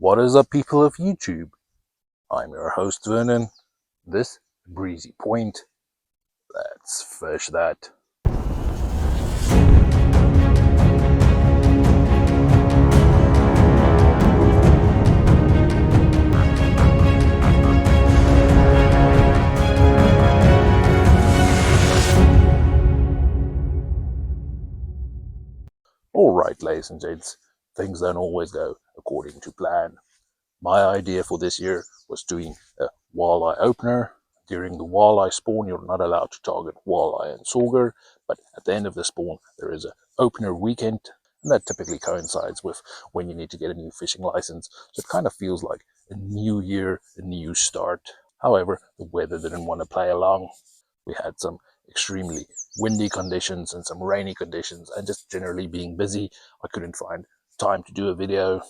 What is up, people of YouTube? I'm your host Vernon. This is Breezy Point. Let's fish that. Alright, ladies and gents, things don't always go according to plan. My idea for this year was doing a walleye opener. During the walleye spawn, you're not allowed to target walleye and sauger, but at the end of the spawn, there is an opener weekend, and that typically coincides with when you need to get a new fishing license. So it kind of feels like a new year, a new start. However, the weather didn't want to play along. We had some extremely windy conditions and some rainy conditions, and just generally being busy, I couldn't find time to do a video.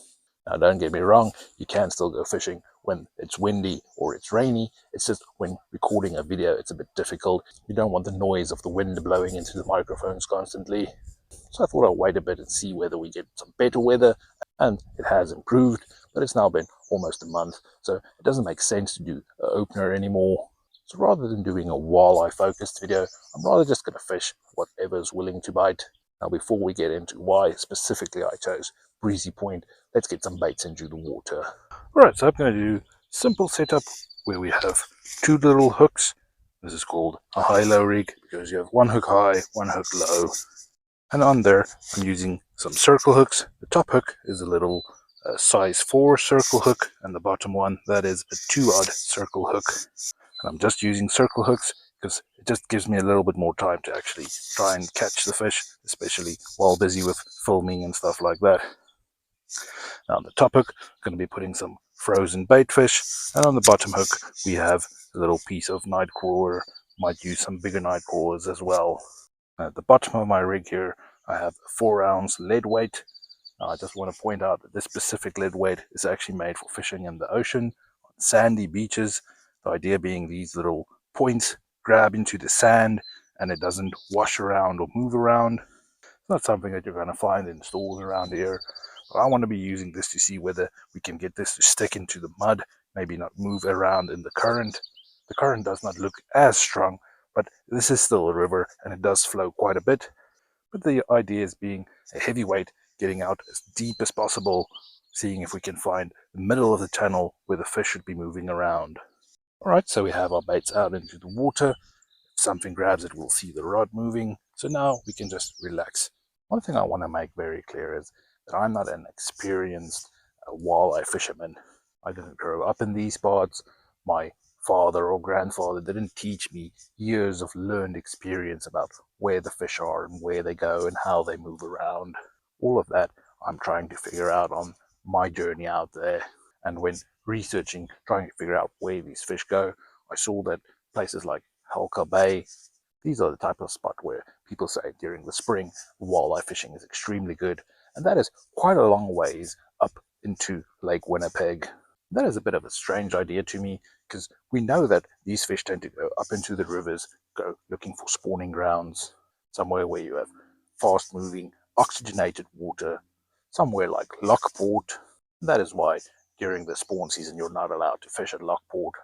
Now, don't get me wrong, you can still go fishing when it's windy or it's rainy. It's just when recording a video, it's a bit difficult. You don't want the noise of the wind blowing into the microphones constantly. So I thought I'd wait a bit and see whether we get some better weather, and it has improved, but it's now been almost a month, so it doesn't make sense to do an opener anymore. So rather than doing a walleye focused video, I'm rather just going to fish whatever's willing to bite. Now, before we get into why specifically I chose Breezy Point, let's get some baits into the water. Alright, so I'm going to do simple setup where we have two little hooks. This is called a high-low rig because you have one hook high, one hook low. And on there, I'm using some circle hooks. The top hook is a little size 4 circle hook, and the bottom one, that is a 2-odd circle hook. And I'm just using circle hooks because it just gives me a little bit more time to actually try and catch the fish, especially while busy with filming and stuff like that. Now on the top hook, I'm going to be putting some frozen bait fish, and on the bottom hook we have a little piece of night crawler. Might use some bigger night crawlers as well. At the bottom of my rig here, I have a 4-ounce lead weight. Now, I just want to point out that this specific lead weight is actually made for fishing in the ocean, on sandy beaches. The idea being these little points grab into the sand and it doesn't wash around or move around. It's not something that you're going to find in stores around here. But I want to be using this to see whether we can get this to stick into the mud, maybe not move around in the current. The current does not look as strong, but this is still a river and it does flow quite a bit. But the idea is being a heavyweight, getting out as deep as possible, seeing if we can find the middle of the channel where the fish should be moving around. Alright, so we have our baits out into the water. If something grabs it, we'll see the rod moving. So now we can just relax. One thing I want to make very clear is that I'm not an experienced walleye fisherman. I didn't grow up in these parts. My father or grandfather didn't teach me years of learned experience about where the fish are and where they go and how they move around. All of that I'm trying to figure out on my journey out there. And when researching, trying to figure out where these fish go, I saw that places like Halka Bay, these are the type of spot where people say during the spring walleye fishing is extremely good, and that is quite a long ways up into Lake Winnipeg. That is a bit of a strange idea to me, because we know that these fish tend to go up into the rivers, go looking for spawning grounds, somewhere where you have fast moving oxygenated water, somewhere like Lockport. That is why during the spawn season you're not allowed to fish at Lockport.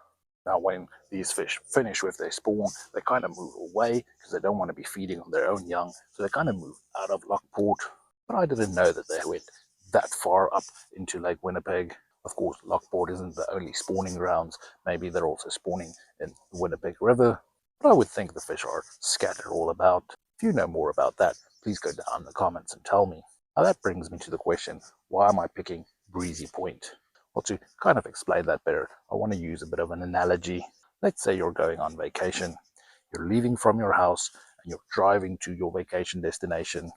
Now when these fish finish with their spawn, they kind of move away because they don't want to be feeding on their own young, so they kind of move out of Lockport. But I didn't know that they went that far up into Lake Winnipeg. Of course, Lockport isn't the only spawning grounds. Maybe they're also spawning in the Winnipeg River, but I would think the fish are scattered all about. If you know more about that, please go down in the comments and tell me. Now that brings me to the question, why am I picking Breezy Point? Well, to kind of explain that better, I want to use a bit of an analogy. Let's say you're going on vacation. You're leaving from your house and you're driving to your vacation destination.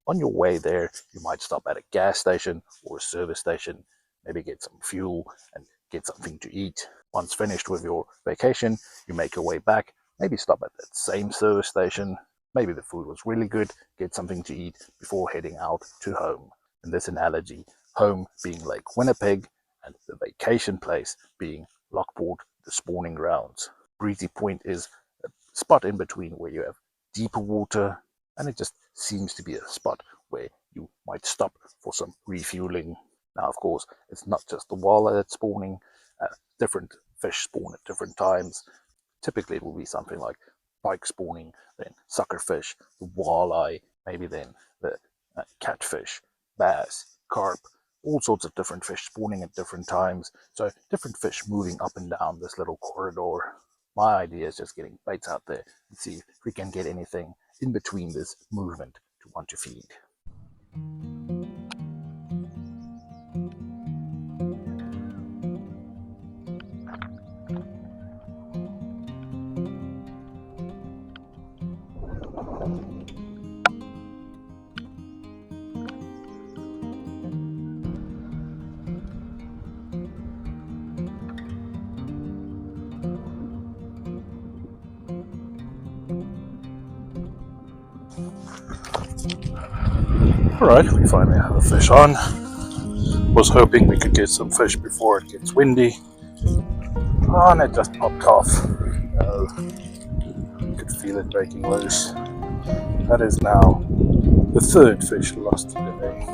On your way there, you might stop at a gas station or a service station, maybe get some fuel and get something to eat. Once finished with your vacation, you make your way back, maybe stop at that same service station. Maybe the food was really good, get something to eat before heading out to home. In this analogy, home being Lake Winnipeg and the vacation place being Lockport, the spawning grounds. Breezy Point is a spot in between where you have deeper water, and it just seems to be a spot where you might stop for some refueling. Now, of course, it's not just the walleye that's spawning. Different fish spawn at different times. Typically, it will be something like pike spawning, then suckerfish, the walleye, maybe then the catfish, bass, carp, all sorts of different fish spawning at different times. So different fish moving up and down this little corridor. My idea is just getting baits out there and see if we can get anything in between this movement to want to feed. Alright, we finally have a fish on. Was hoping we could get some fish before it gets windy. Oh, and it just popped off. You could feel it breaking loose. That is now the third fish lost today.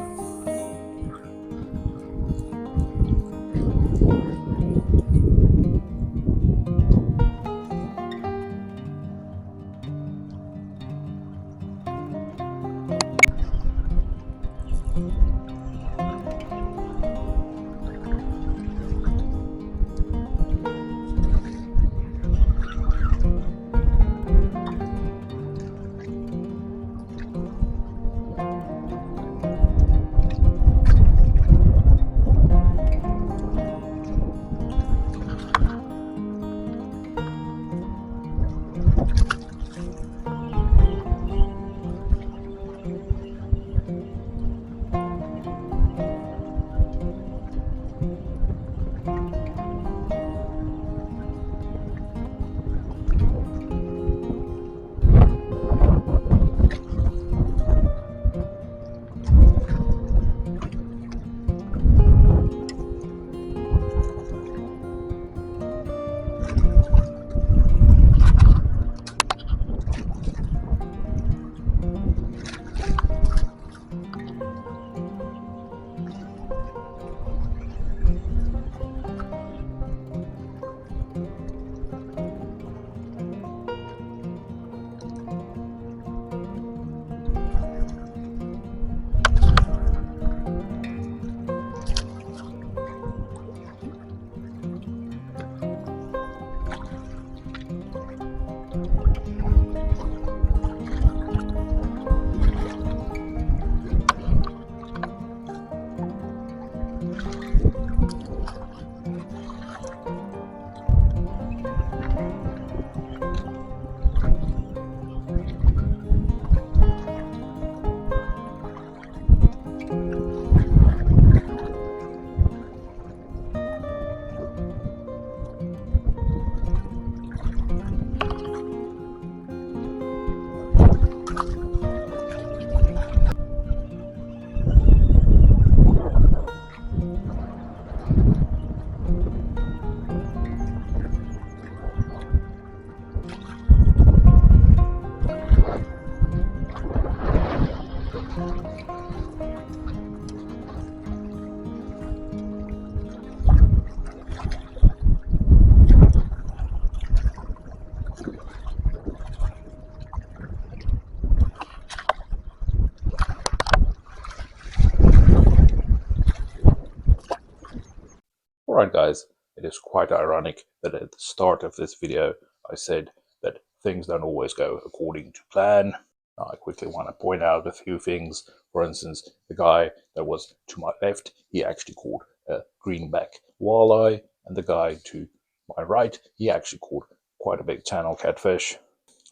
Alright guys, it is quite ironic that at the start of this video I said that things don't always go according to plan. Now, I quickly want to point out a few things. For instance, the guy that was to my left, he actually caught a greenback walleye, and the guy to my right, he actually caught quite a big channel catfish,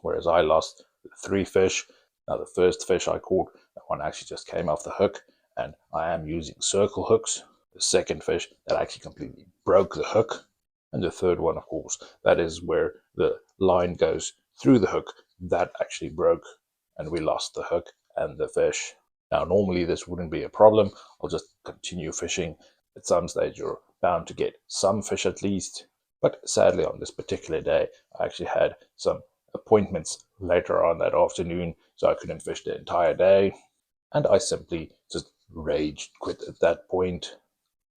whereas I lost 3 fish. Now the first fish I caught, that one actually just came off the hook, and I am using circle hooks. The second fish, that actually completely broke the hook. And the third one, of course, that is where the line goes through the hook, that actually broke, and we lost the hook and the fish. Now normally this wouldn't be a problem. I'll just continue fishing. At some stage you're bound to get some fish at least. But sadly on this particular day, I actually had some appointments later on that afternoon, so I couldn't fish the entire day. And I simply just rage quit at that point.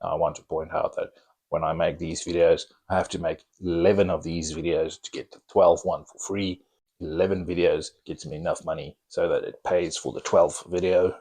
Now, I want to point out that when I make these videos, I have to make 11 of these videos to get the 12th one for free. 11 videos gets me enough money so that it pays for the 12th video.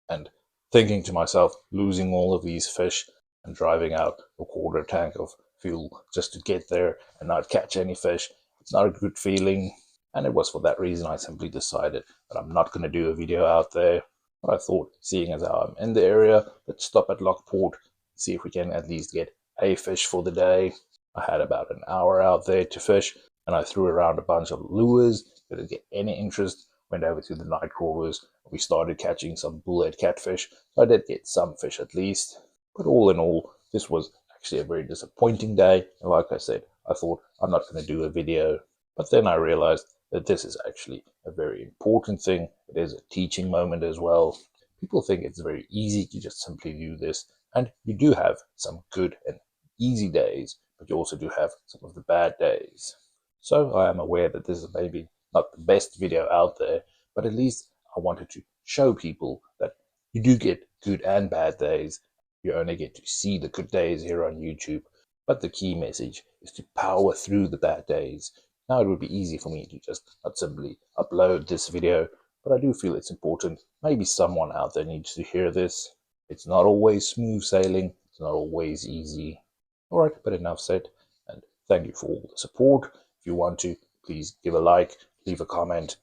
And thinking to myself, losing all of these fish and driving out a quarter tank of fuel just to get there and not catch any fish, it's not a good feeling. And it was for that reason I simply decided that I'm not going to do a video out there. But I thought, seeing as how I'm in the area, let's stop at Lockport, see if we can at least get a fish for the day. I had about an hour out there to fish, and I threw around a bunch of lures. Didn't get any interest. Went over to the night crawlers. We started catching some bullhead catfish, so I did get some fish at least. But all in all, this was actually a very disappointing day. And like I said, I thought I'm not going to do a video. But then I realized that this is actually a very important thing. It is a teaching moment as well. People think it's very easy to just simply do this, and you do have some good and easy days, but you also do have some of the bad days. So I am aware that this is maybe not the best video out there, but at least I wanted to show people that you do get good and bad days. You only get to see the good days here on YouTube, but the key message is to power through the bad days. Now, it would be easy for me to just not simply upload this video, but I do feel it's important. Maybe someone out there needs to hear this. It's not always smooth sailing. It's not always easy. All right, but enough said, and thank you for all the support. If you want to, please give a like, leave a comment,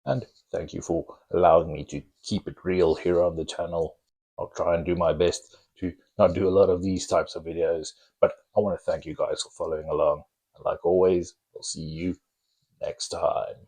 and thank you for allowing me to keep it real here on the channel. I'll try and do my best to not do a lot of these types of videos, but I want to thank you guys for following along. And like always, I'll see you next time.